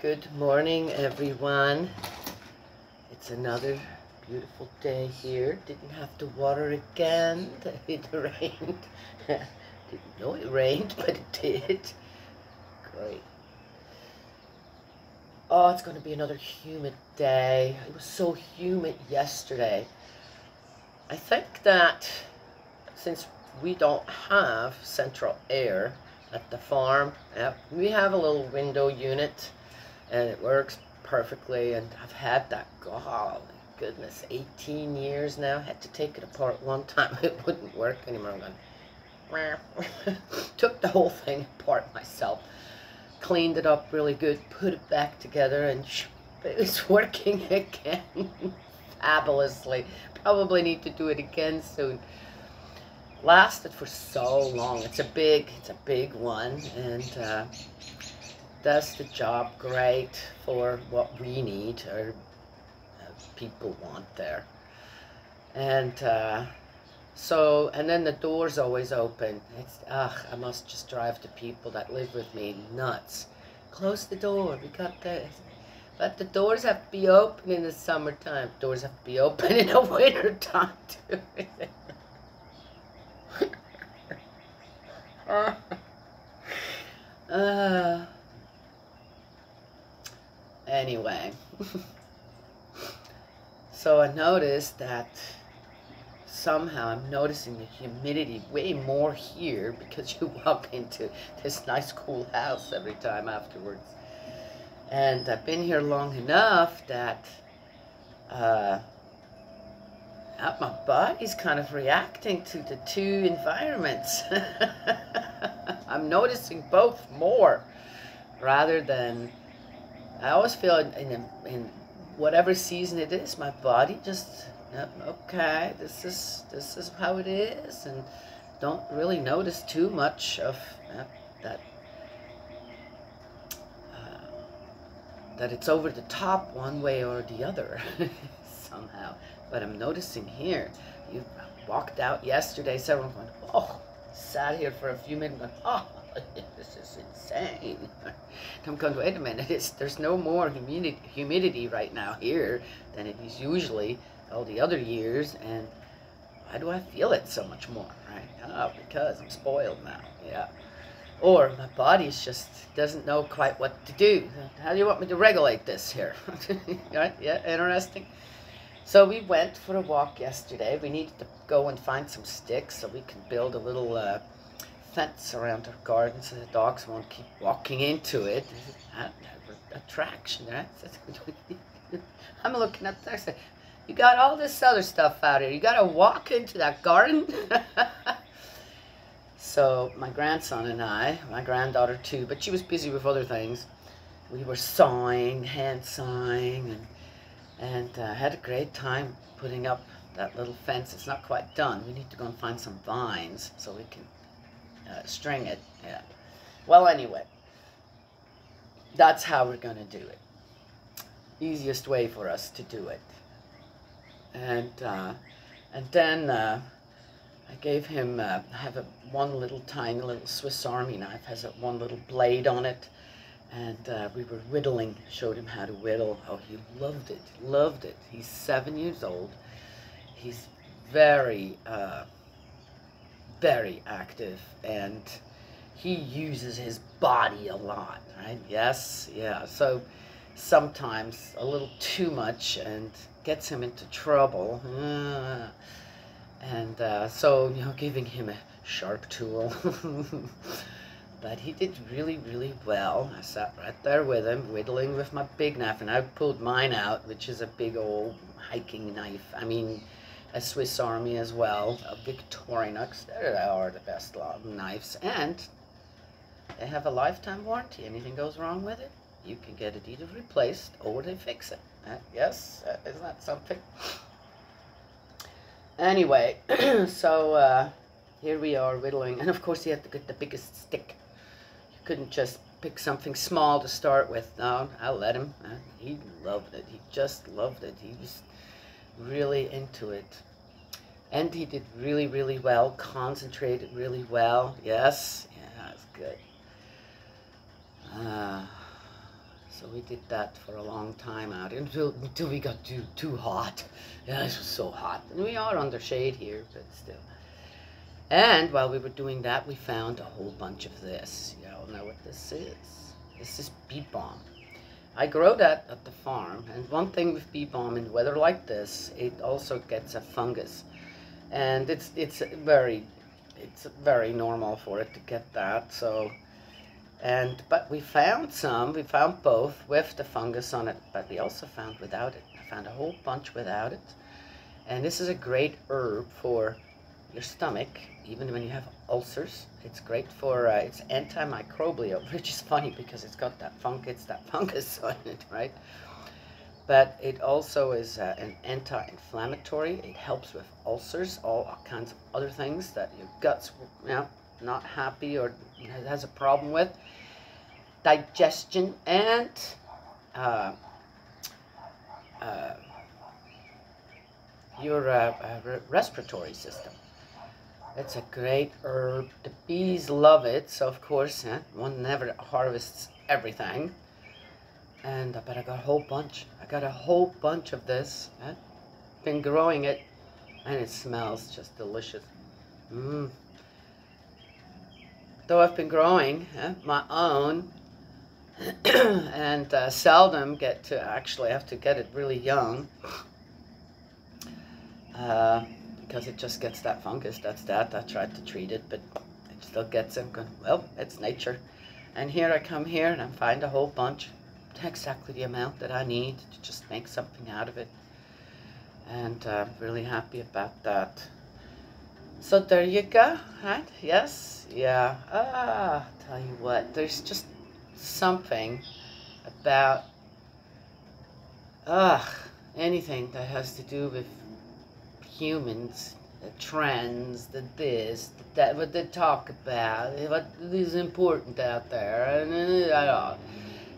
Good morning, everyone. It's another beautiful day here. Didn't have to water again. It rained. Didn't know it rained, but it did. Great. Oh, it's going to be another humid day. It was so humid yesterday. I think that since we don't have central air at the farm, we have a little window unit and it works perfectly, and I've had that, golly goodness, 18 years now. Had to take it apart one time. It wouldn't work anymore. I'm going, took the whole thing apart myself, cleaned it up really good, put it back together, and it's working again fabulously. Probably need to do it again soon. Lasted for so long. It's a big one, and does the job great for what we need or people want there. And so, and then the door's always open. It's, I must just drive the people that live with me nuts. Close the door, we got this. But the doors have to be open in the summertime. Doors have to be open in the wintertime too. Anyway, so I noticed that somehow I'm noticing the humidity way more here because you walk into this nice cool house every time afterwards. And I've been here long enough that my body's kind of reacting to the two environments. I'm noticing both more rather than, I always feel in whatever season it is, my body just, okay, this is how it is, and don't really notice too much of that it's over the top one way or the other somehow. But I'm noticing here, you walked out yesterday, several going, oh, sat here for a few minutes going, oh, this is insane. I'm going, wait a minute, there's no more humidity right now here than it is usually all the other years, and why do I feel it so much more, right? Oh, because I'm spoiled now, yeah. Or my body just doesn't know quite what to do. How do you want me to regulate this here? Right? Yeah, interesting. So we went for a walk yesterday. We needed to go and find some sticks so we can build a little fence around our garden so the dogs won't keep walking into it. Attraction, right? I'm looking up there. I said, you got all this other stuff out here. You got to walk into that garden? So my grandson and I, my granddaughter too, but she was busy with other things. We were sawing, hand sawing, and had a great time putting up that little fence. It's not quite done. We need to go and find some vines so we can string it. Yeah. Well, anyway, that's how we're going to do it. Easiest way for us to do it. And then I gave him, have one little tiny little Swiss Army knife, has one little blade on it, and we were whittling, showed him how to whittle. Oh, he loved it, loved it. He's 7 years old. He's very, very active, and he uses his body a lot, right? Yes, yeah. So sometimes a little too much and gets him into trouble. And so, you know, giving him a sharp tool. But he did really, really well. I sat right there with him, whittling with my big knife, and I pulled mine out, which is a big old hiking knife. I mean, a Swiss Army as well, a Victorinox. They are the best knives, and they have a lifetime warranty. Anything goes wrong with it, you can get it either replaced or they fix it. Yes, isn't that something? Anyway, so here we are whittling, and of course you have to get the biggest stick. You couldn't just pick something small to start with. No, I let him. He loved it. He just loved it. He was really into it. And he did really, really well, concentrated really well. Yes, yeah, that's good. So So we did that for a long time out until we got too hot. Yeah, it was so hot. And we are under shade here, but still. And while we were doing that, we found a whole bunch of this. You all know what this is. This is bee balm. I grow that at the farm, and one thing with bee balm in weather like this, it also gets a fungus, and it's very normal for it to get that. So, but we found both with the fungus on it, but we also found without it. I found a whole bunch without it, and this is a great herb for your stomach, even when you have ulcers. It's great for, it's antimicrobial, which is funny because it's got that fungus on it, right? But it also is an anti-inflammatory. It helps with ulcers, all kinds of other things that your gut's, you know, not happy or has a problem with. Digestion and your respiratory system. It's a great herb. The bees love it, so of course, one never harvests everything. But I got a whole bunch. I got a whole bunch of this. Been growing it, and it smells just delicious. Though I've been growing my own, and seldom get to actually have to get it really young. Because it just gets that fungus. That's that. I tried to treat it, but it still gets it. Well, it's nature. And here I come here and I find a whole bunch, exactly the amount that I need to just make something out of it. And I'm really happy about that. So there you go, right? Yes, yeah. Tell you what, there's just something about anything that has to do with humans, the trends, the this, the that, what they talk about, what is important out there, and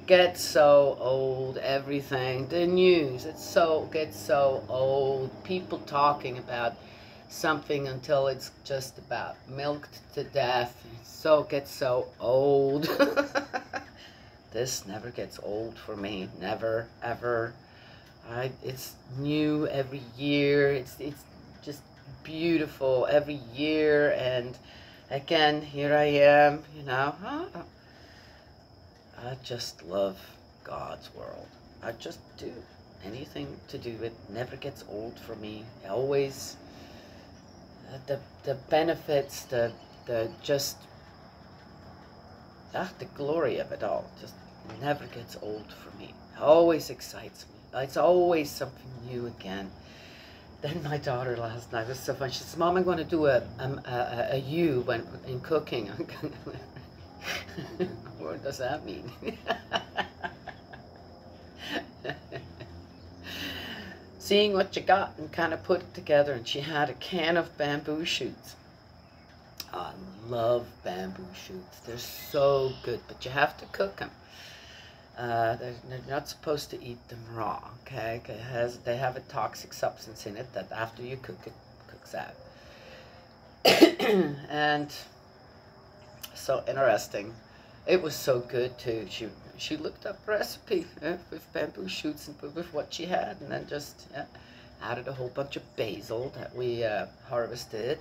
gets so old. Everything, the news, gets so old. People talking about something until it's just about milked to death. It gets so old. This never gets old for me. Never, ever. It's new every year. It's just beautiful every year. And again, here I am, you know. I just love God's world. I just do. Anything to do with never gets old for me. Always the benefits, the glory of it all just never gets old for me. It always excites me. It's always something new again. Then my daughter last night was so fun. She says, "Mom, I'm going to do a U when in cooking." What does that mean? Seeing what you got and kind of put it together. And she had a can of bamboo shoots. I love bamboo shoots. They're so good, but you have to cook them. They're not supposed to eat them raw, okay? They have a toxic substance in it that after you cook it, cooks out. And so interesting. It was so good too. She looked up a recipe with bamboo shoots and with what she had, and then just added a whole bunch of basil that we harvested.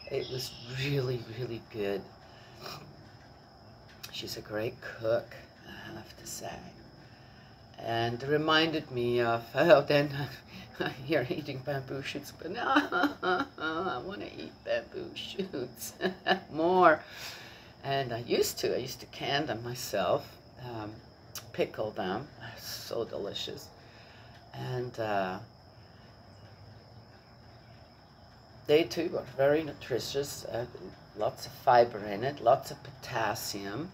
It was really, really good. She's a great cook, I have to say. And it reminded me of, then here eating bamboo shoots, but no, I want to eat bamboo shoots more. And I used to can them myself, pickle them, so delicious. And they too are very nutritious, lots of fiber in it, lots of potassium,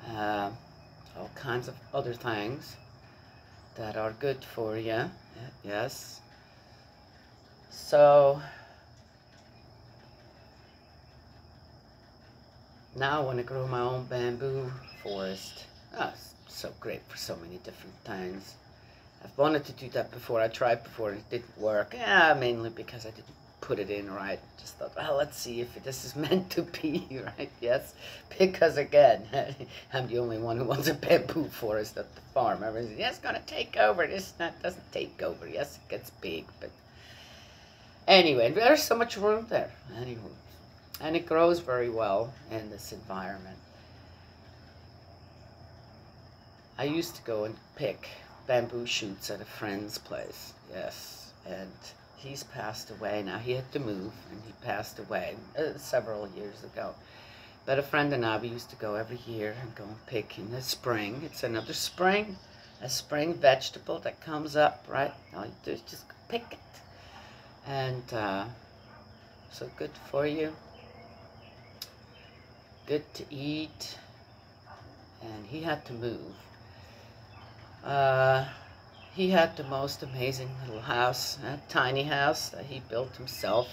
all kinds of other things that are good for you, yes. So now I want to grow my own bamboo forest. It's so great for so many different things. I've wanted to do that before. I tried before and it didn't work. Mainly because I didn't put it in right. Just thought, well, let's see if this is meant to be, right? Yes, because again, I'm the only one who wants a bamboo forest at the farm. Everyone says, yes, it's going to take over. This doesn't take over. Yes, it gets big, but anyway, there's so much room there. Anyway, and it grows very well in this environment. I used to go and pick bamboo shoots at a friend's place, yes, and he's passed away now. He had to move, and he passed away several years ago. But a friend and I, we used to go every year and go and pick in the spring. It's another spring, a spring vegetable that comes up, right? All you do is just pick it. And so good for you, good to eat. And he had to move. He had the most amazing little house, a tiny house that he built himself,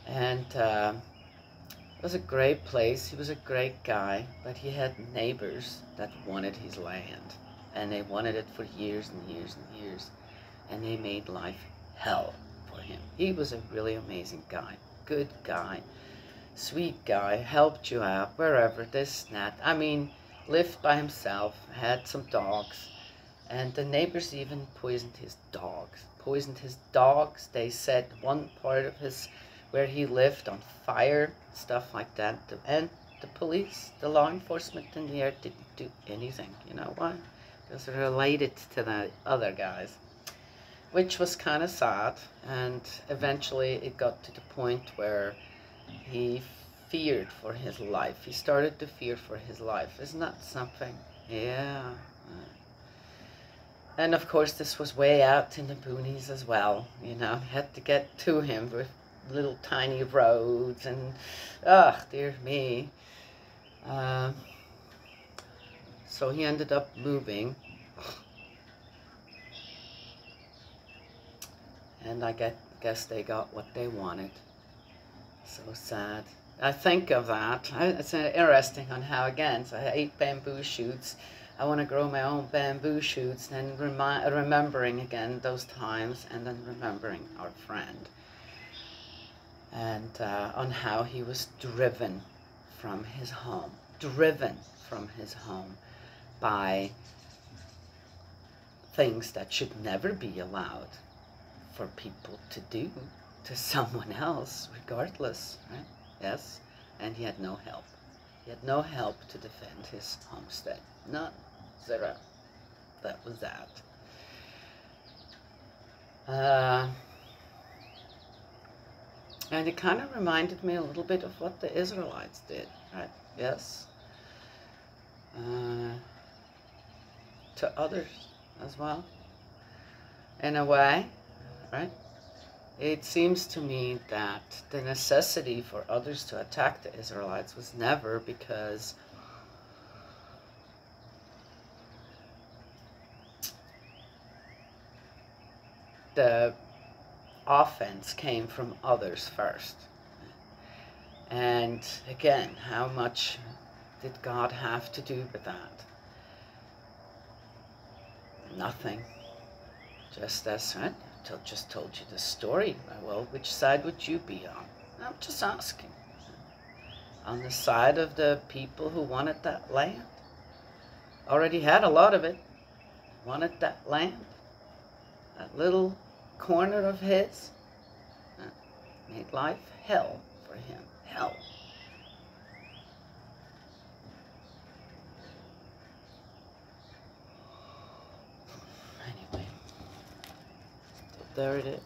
and it was a great place. He was a great guy, but he had neighbors that wanted his land, and they wanted it for years and years and years, and they made life hell for him. He was a really amazing guy, good guy, sweet guy, helped you out wherever, this and that. I mean, lived by himself, had some dogs. And the neighbors even poisoned his dogs. They set one part of his, where he lived, on fire, stuff like that. And the police, the law enforcement in the area didn't do anything. You know why? Because they're related to the other guys. Which was kind of sad. And eventually it got to the point where he feared for his life. He started to fear for his life. Isn't that something? Yeah. And of course this was way out in the boonies as well, you know. Had to get to him with little tiny roads and, oh, dear me. So he ended up moving. And I guess they got what they wanted. So sad. I think of that. It's interesting on how, again, so I ate bamboo shoots. I want to grow my own bamboo shoots, and remembering again those times, and then remembering our friend. And on how he was driven from his home by things that should never be allowed for people to do to someone else, regardless, right? Yes, and he had no help. He had no help to defend his homestead. None. Zero. That was that. And it kind of reminded me a little bit of what the Israelites did, right? Yes. To others as well. In a way, right? It seems to me that the necessity for others to attack the Israelites was never because the offense came from others first. And again, how much did God have to do with that? Nothing. Just as, right? Just told you the story. Well, which side would you be on? I'm just asking. On the side of the people who wanted that land? Already had a lot of it. Wanted that land? That little corner of his? Made life hell for him. Hell. Anyway. There it is.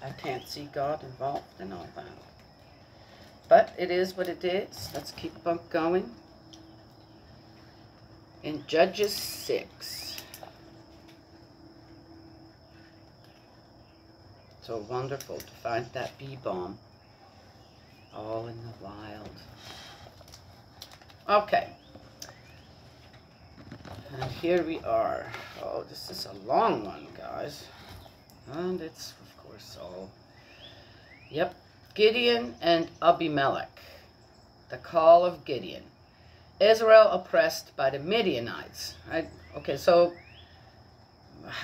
I can't see God involved in all that. But it is what it is. Let's keep on going. In Judges 6. So wonderful to find that bee balm all in the wild. Okay. And here we are. Oh, this is a long one, guys. And it's, of course, all... Yep. Gideon and Abimelech. The call of Gideon. Israel oppressed by the Midianites. Right? Okay, so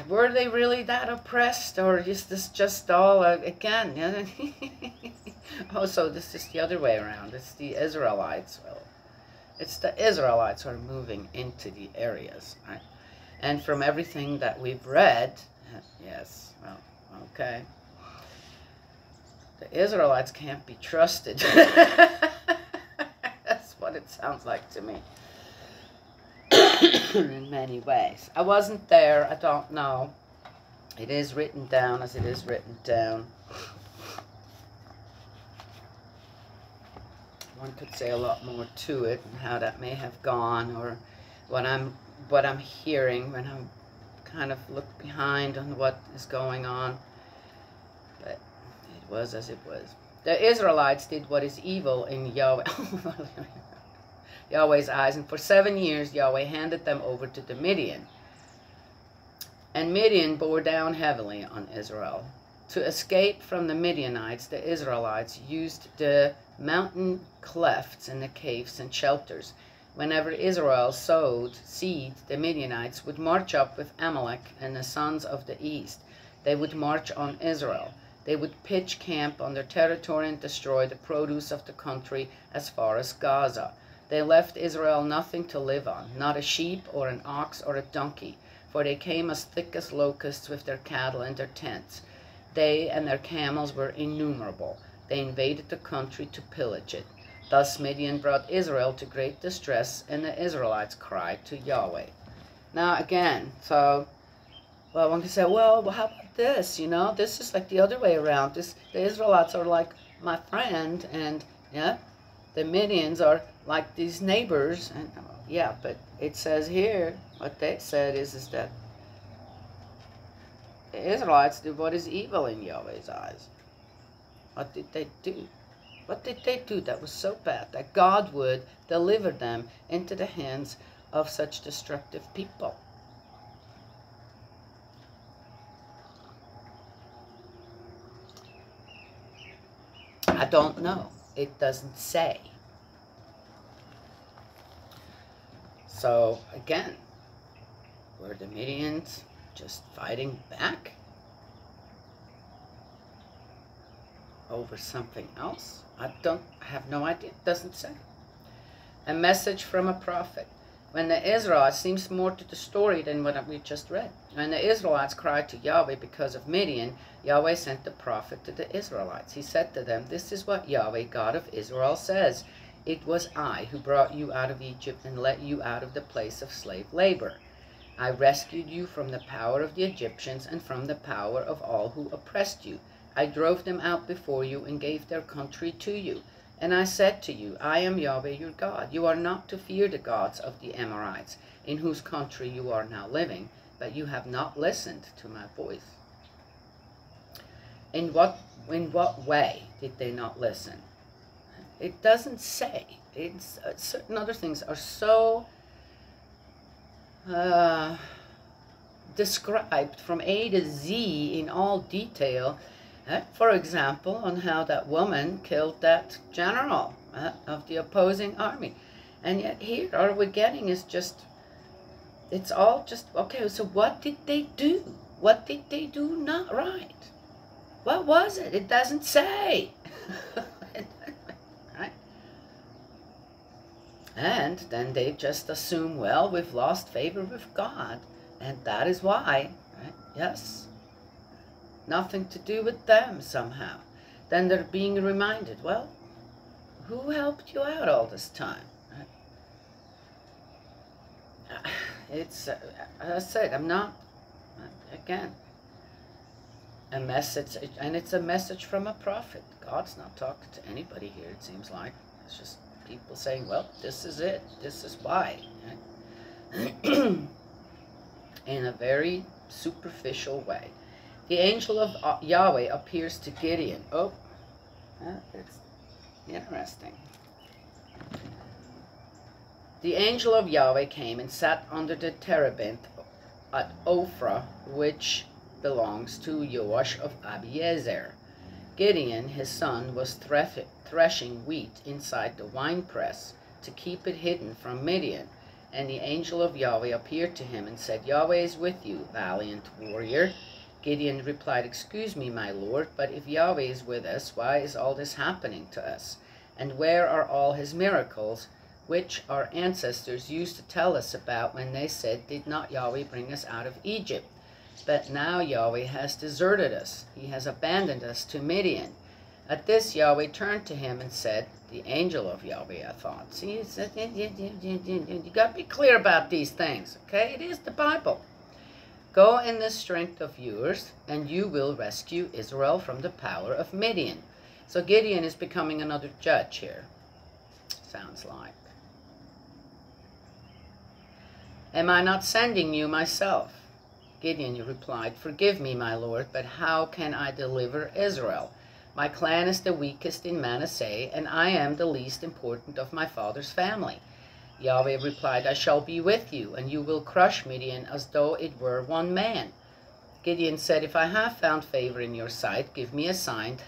were they really that oppressed, or is this just all, again, oh, so this is the other way around. It's the Israelites. Well, it's the Israelites who are moving into the areas, right? And from everything that we've read, yes, well, okay. The Israelites can't be trusted. That's what it sounds like to me. In many ways. I wasn't there, I don't know. It is written down as it is written down. One could say a lot more to it and how that may have gone, or what I'm hearing when I kind of look behind on what is going on. But it was as it was. The Israelites did what is evil in Yahweh's eyes, and for 7 years Yahweh handed them over to the Midian. And Midian bore down heavily on Israel. To escape from the Midianites, the Israelites used the mountain clefts and the caves and shelters. Whenever Israel sowed seed, the Midianites would march up with Amalek and the sons of the east. They would march on Israel. They would pitch camp on their territory and destroy the produce of the country as far as Gaza. They left Israel nothing to live on, not a sheep or an ox or a donkey, for they came as thick as locusts with their cattle and their tents. They and their camels were innumerable. They invaded the country to pillage it. Thus Midian brought Israel to great distress, and the Israelites cried to Yahweh. Now again, so, well, one can say, well, how about this? You know, this is like the other way around. The Israelites are like my friend, and yeah, the Midians are like these neighbors. And yeah, but it says here, what they said is that the Israelites do what is evil in Yahweh's eyes. What did they do? What did they do that was so bad that God would deliver them into the hands of such destructive people? I don't know. It doesn't say. So, again, were the Midians just fighting back over something else? I have no idea. It doesn't say. A message from a prophet. When the Israelites, seems more to the story than what we just read. When the Israelites cried to Yahweh because of Midian, Yahweh sent the prophet to the Israelites. He said to them, "This is what Yahweh, God of Israel, says. It was I who brought you out of Egypt and led you out of the place of slave labor. I rescued you from the power of the Egyptians and from the power of all who oppressed you. I drove them out before you and gave their country to you. And I said to you, I am Yahweh your God. You are not to fear the gods of the Amorites, in whose country you are now living, but you have not listened to my voice." In what way did they not listen? It doesn't say. It's certain other things are so described from A to Z in all detail. For example, on how that woman killed that general of the opposing army. And yet here, all we're getting is just, it's all just, okay, so what did they do? What did they do not right? What was it? It doesn't say. Right? And then they just assume, well, we've lost favor with God, and that is why, right? Yes. Nothing to do with them somehow. Then they're being reminded, well, who helped you out all this time? It's, as I said, I'm not, again, a message, and it's a message from a prophet. God's not talking to anybody here, it seems like. It's just people saying, well, this is it, this is why. In a very superficial way. The angel of Yahweh appears to Gideon. Oh, it's interesting. The angel of Yahweh came and sat under the terebinth at Ophrah, which belongs to Joash of Abiezer. Gideon, his son, was threshing wheat inside the winepress to keep it hidden from Midian, And the angel of Yahweh appeared to him and said, Yahweh is with you, valiant warrior. Gideon replied, excuse me, my lord, but if Yahweh is with us, why is all this happening to us? And where are all his miracles, which our ancestors used to tell us about when they said, did not Yahweh bring us out of Egypt? But now Yahweh has deserted us. He has abandoned us to Midian. At this Yahweh turned to him and said, the angel of Yahweh, I thought. See, you got to be clear about these things, okay? It is the Bible. Go in the strength of yours, and you will rescue Israel from the power of Midian. So Gideon is becoming another judge here, sounds like. Am I not sending you myself? Gideon replied, forgive me, my lord, but how can I deliver Israel? My clan is the weakest in Manasseh, and I am the least important of my father's family. Yahweh replied, I shall be with you, and you will crush Midian as though it were one man. Gideon said, if I have found favor in your sight, give me a sign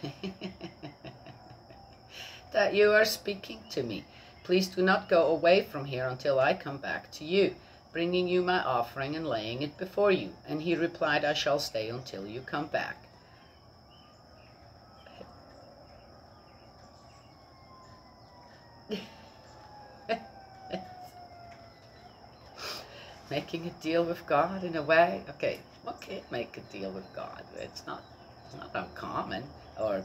that you are speaking to me. Please do not go away from here until I come back to you, bringing you my offering and laying it before you. And he replied, I shall stay until you come back. Making a deal with God in a way. Okay, one can't make a deal with God. It's not uncommon or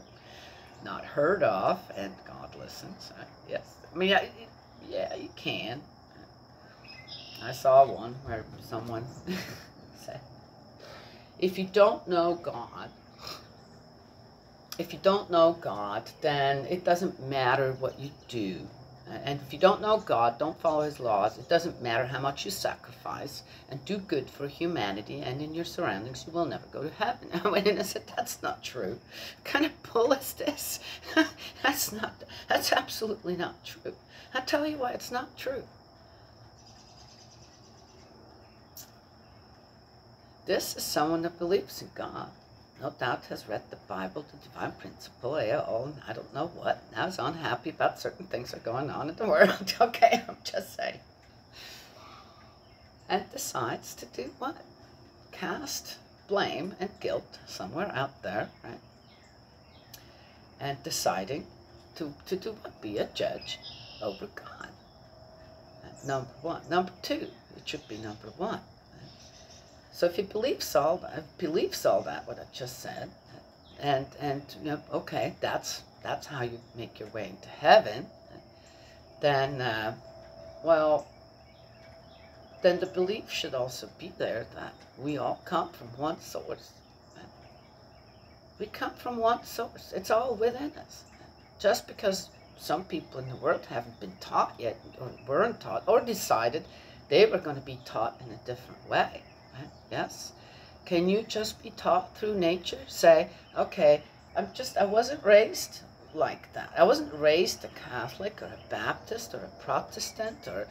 not heard of, and God listens. Yes, I mean, yeah, you can. I saw one where someone said, if you don't know God, then it doesn't matter what you do. And if you don't know God, don't follow his laws, it doesn't matter how much you sacrifice and do good for humanity and in your surroundings, you will never go to heaven. And I said, that's not true. What kind of bull is this? That's absolutely not true. I'll tell you why it's not true. This is someone that believes in God. No doubt has read the Bible, the divine principle, I don't know what. Now is unhappy about certain things that are going on in the world. Okay, I'm just saying. And decides to do what? Cast blame and guilt somewhere out there, right? And deciding to do what? Be a judge over God. Number one. Number two, it should be number one. So if he believes all that, what I just said, and you know, okay, that's how you make your way into heaven, then then the belief should also be there that we all come from one source. We come from one source. It's all within us. Just because some people in the world haven't been taught yet, or weren't taught, or decided they were going to be taught in a different way. Yes? Can you just be taught through nature? Say, okay, I wasn't raised like that. I wasn't raised a Catholic or a Baptist or a Protestant or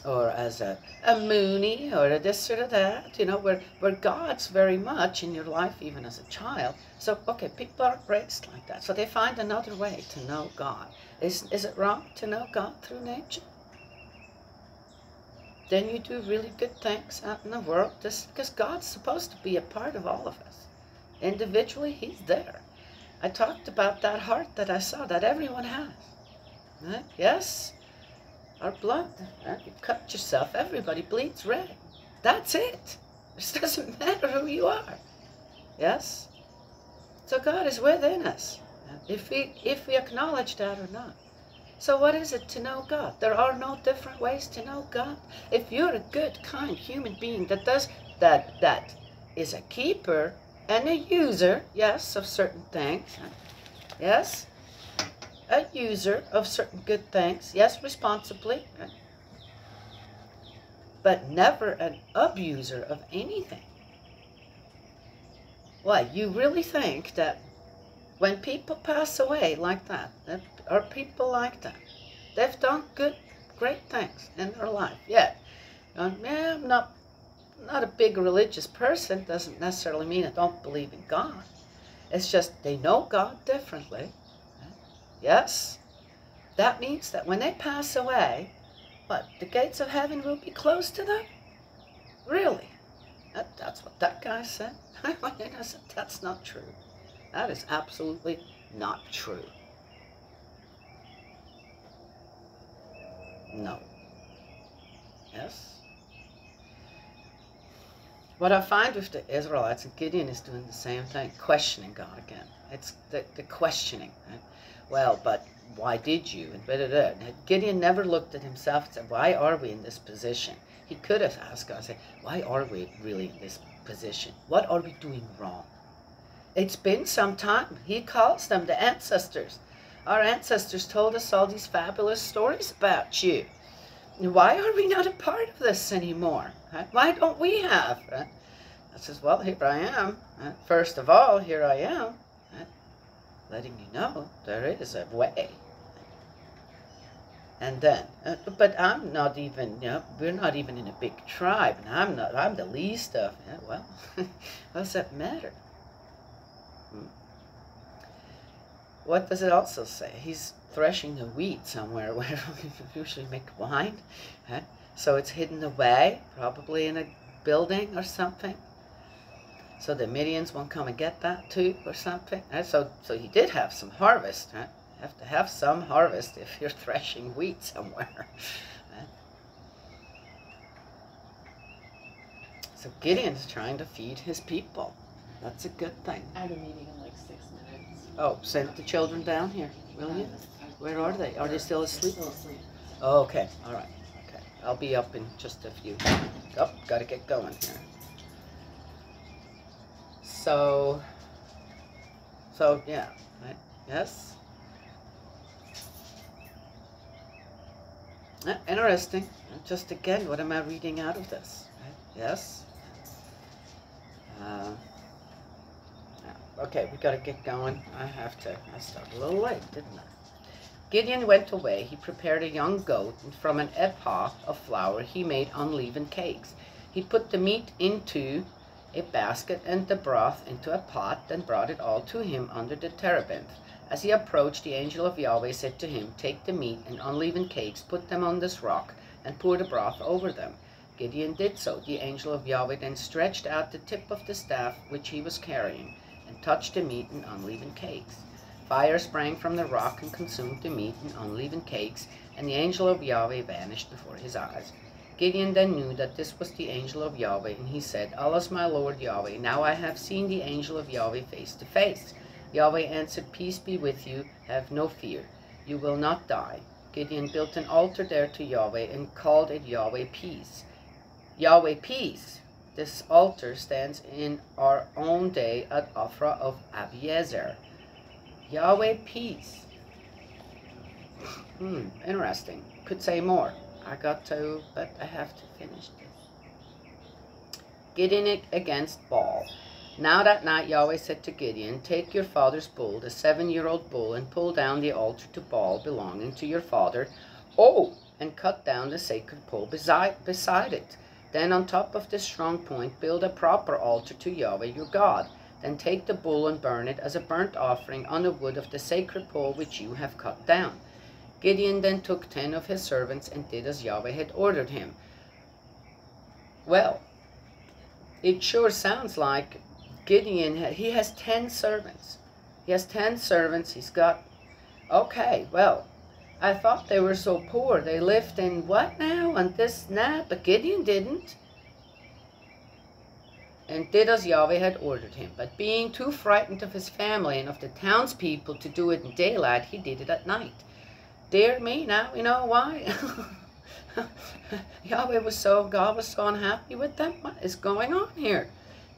as a Mooney or a this or that, you know, where God's very much in your life even as a child. So, okay, people aren't raised like that. So they find another way to know God. Is it wrong to know God through nature? Then you do really good things out in the world, just because God's supposed to be a part of all of us. Individually, he's there. I talked about that heart that I saw, that everyone has. Right? Yes, our blood, right? You cut yourself, everybody bleeds red. That's it. It doesn't matter who you are. Yes? So God is within us, if we acknowledge that or not. So what is it to know God? There are no different ways to know God. If you're a good, kind human being that is a keeper and a user, yes, of certain things, yes, a user of certain good things, yes, responsibly, but never an abuser of anything. Why, you really think that when people pass away like that, or people like that, they've done good, great things in their life. Yeah, I'm not a big religious person. Doesn't necessarily mean I don't believe in God. It's just they know God differently. Yes, that means that when they pass away, what, the gates of heaven will be closed to them? Really? That's what that guy said? I said, that's not true. That is absolutely not true. No. Yes? What I find with the Israelites, and Gideon is doing the same thing, questioning God again. It's the questioning. Right? Well, but why did you? And blah. Gideon never looked at himself and said, why are we in this position? He could have asked God, say, why are we really in this position? What are we doing wrong? It's been some time. He calls them the ancestors. Our ancestors told us all these fabulous stories about you. Why are we not a part of this anymore? Right? Why don't we have? Right? I says, well, here I am. Right? First of all, here I am. Right? Letting you know there is a way. And then, but I'm not even, we're not even in a big tribe, and I'm the least of, well, what does that matter? What does it also say? He's threshing the wheat somewhere where we usually make wine. Right? So it's hidden away, probably in a building or something. So the Midians won't come and get that too or something. Right? So he did have some harvest. Right? You have to have some harvest if you're threshing wheat somewhere. Right? So Gideon's trying to feed his people. That's a good thing. I have a meeting in like 6 minutes. Oh, send the children down here, will you? Where are they? Are they still asleep? Still asleep. Oh, okay. All right. Okay. I'll be up in just a few. Oh, got to get going here. So yeah, right? Yes? Interesting. Just again, what am I reading out of this? Right? Yes? Okay, we got to get going. I started a little late, didn't I? Gideon went away. He prepared a young goat, and from an ephah of flour he made unleavened cakes. He put the meat into a basket and the broth into a pot, and brought it all to him under the terebinth. As he approached, the angel of Yahweh said to him, take the meat and unleavened cakes, put them on this rock, and pour the broth over them. Gideon did so. The angel of Yahweh then stretched out the tip of the staff which he was carrying, and touched the meat and unleavened cakes. Fire sprang from the rock and consumed the meat and unleavened cakes, and the angel of Yahweh vanished before his eyes. Gideon then knew that this was the angel of Yahweh, and he said, Allah's my Lord Yahweh, now I have seen the angel of Yahweh face to face. Yahweh answered, peace be with you, have no fear, you will not die. Gideon built an altar there to Yahweh and called it Yahweh Peace. Yahweh Peace. This altar stands in our own day at Ophrah of Abiezer. Yahweh Peace. Interesting. Could say more. I got to, but I have to finish this. Gideon against Baal. Now that night Yahweh said to Gideon, take your father's bull, the 7-year-old bull, and pull down the altar to Baal belonging to your father. Oh, and cut down the sacred pole beside it. Then on top of this strong point, build a proper altar to Yahweh your God. Then take the bull and burn it as a burnt offering on the wood of the sacred pole which you have cut down. Gideon then took 10 of his servants and did as Yahweh had ordered him. Well, it sure sounds like Gideon, he has 10 servants. He has 10 servants. He's got, okay, well, I thought they were so poor. They lived in what now? And this and that. But Gideon didn't. And did as Yahweh had ordered him. But being too frightened of his family and of the townspeople to do it in daylight, he did it at night. Dear me, now we know why. God was so unhappy with them. What is going on here?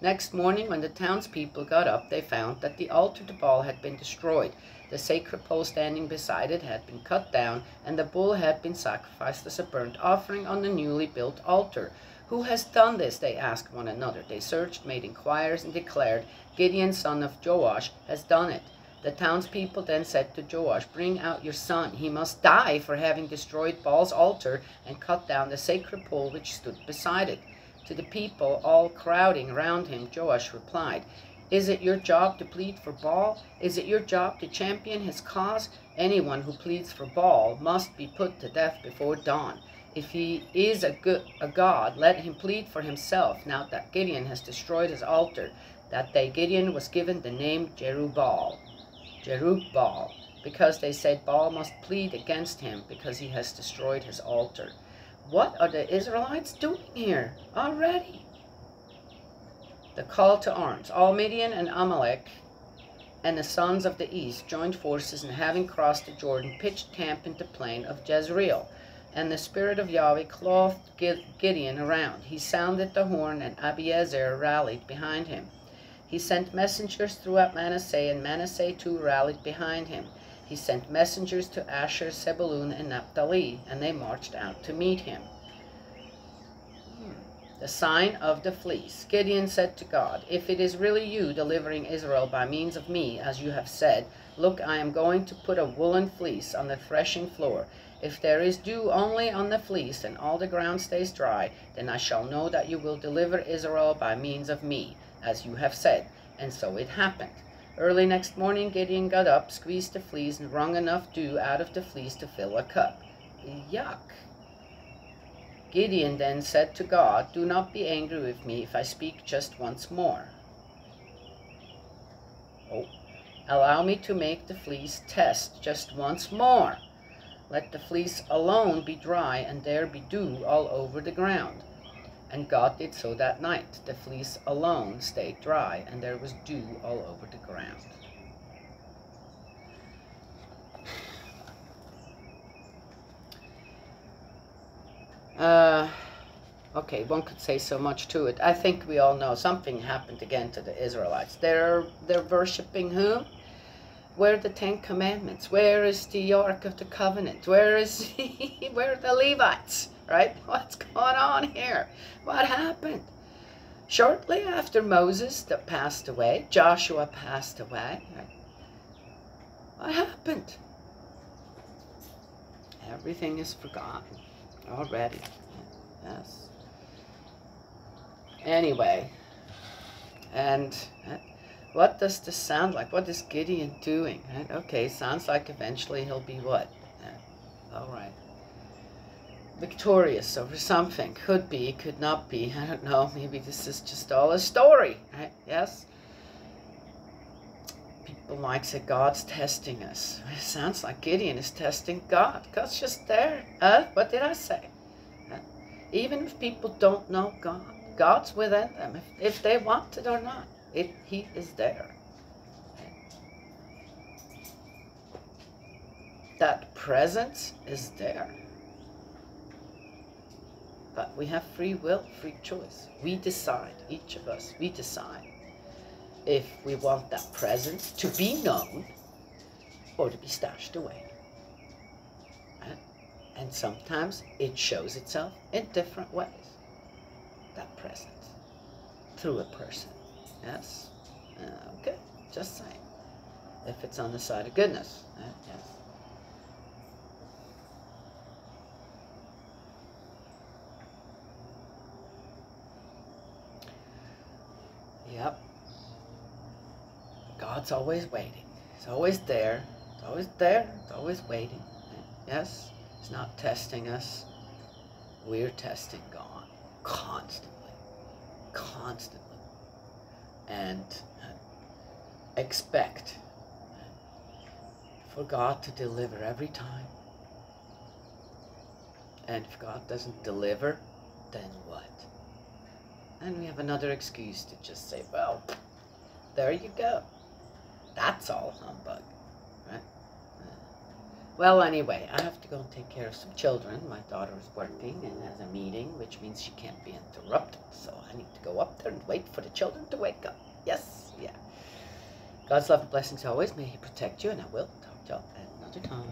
Next morning, when the townspeople got up, they found that the altar to Baal had been destroyed. The sacred pole standing beside it had been cut down, and the bull had been sacrificed as a burnt offering on the newly built altar. Who has done this? They asked one another. They searched, made inquiries, and declared, Gideon, son of Joash, has done it. The townspeople then said to Joash, bring out your son. He must die for having destroyed Baal's altar and cut down the sacred pole which stood beside it. To the people all crowding around him, Joash replied, is it your job to plead for Baal? Is it your job to champion his cause? Anyone who pleads for Baal must be put to death before dawn. If he is a god, let him plead for himself, now that Gideon has destroyed his altar. That day Gideon was given the name Jerubbaal, because they said Baal must plead against him because he has destroyed his altar. What are the Israelites doing here already? The call to arms. All Midian and Amalek and the sons of the east joined forces, and having crossed the Jordan, pitched camp in the plain of Jezreel. And the Spirit of Yahweh clothed Gideon around. He sounded the horn, and Abiezer rallied behind him. He sent messengers throughout Manasseh, and Manasseh too rallied behind him. He sent messengers to Asher, Zebulun, and Naphtali, and they marched out to meet him. The sign of the fleece. Gideon said to God, if it is really you delivering Israel by means of me, as you have said, look, I am going to put a woolen fleece on the threshing floor. If there is dew only on the fleece and all the ground stays dry, then I shall know that you will deliver Israel by means of me, as you have said. And so it happened. Early next morning Gideon got up, squeezed the fleece, and wrung enough dew out of the fleece to fill a cup. Yuck. Gideon then said to God, do not be angry with me if I speak just once more. Allow me to make the fleece test just once more. Let the fleece alone be dry, and there be dew all over the ground. And God did so that night. The fleece alone stayed dry, and there was dew all over the ground. Okay, one could say so much to it. I think we all know something happened again to the Israelites. They're worshiping whom? Where are the Ten Commandments? Where is the Ark of the Covenant? Where are the Levites? Right? What's going on here? What happened? Shortly after Moses passed away, Joshua passed away. Right? What happened? Everything is forgotten already. Yes. Anyway, and what does this sound like? What is Gideon doing? Right? Okay, sounds like eventually he'll be what? All right. Victorious over something. Could be, could not be. I don't know. Maybe this is just all a story. Right? Yes? People might say God's testing us. It sounds like Gideon is testing God. God's just there. What did I say? Even if people don't know God, God's within them. If they want it or not, He is there. That presence is there. But we have free will, free choice. We decide, each of us, we decide if we want that presence to be known or to be stashed away. Right? And sometimes it shows itself in different ways, that presence, through a person. Yes? Okay, just saying. If it's on the side of goodness. Yes. Yep. God's always waiting. He's always there. He's always there. He's always waiting. Yes? He's not testing us. We're testing God constantly. Constantly. And expect for God to deliver every time. And if God doesn't deliver, then what? And we have another excuse to just say, well, there you go. That's all humbug, right? Well, anyway, I have to go and take care of some children. My daughter is working and has a meeting, which means she can't be interrupted. So I need to go up there and wait for the children to wake up. Yes, yeah. God's love and blessings always. May He protect you, and I will talk to y'all at another time.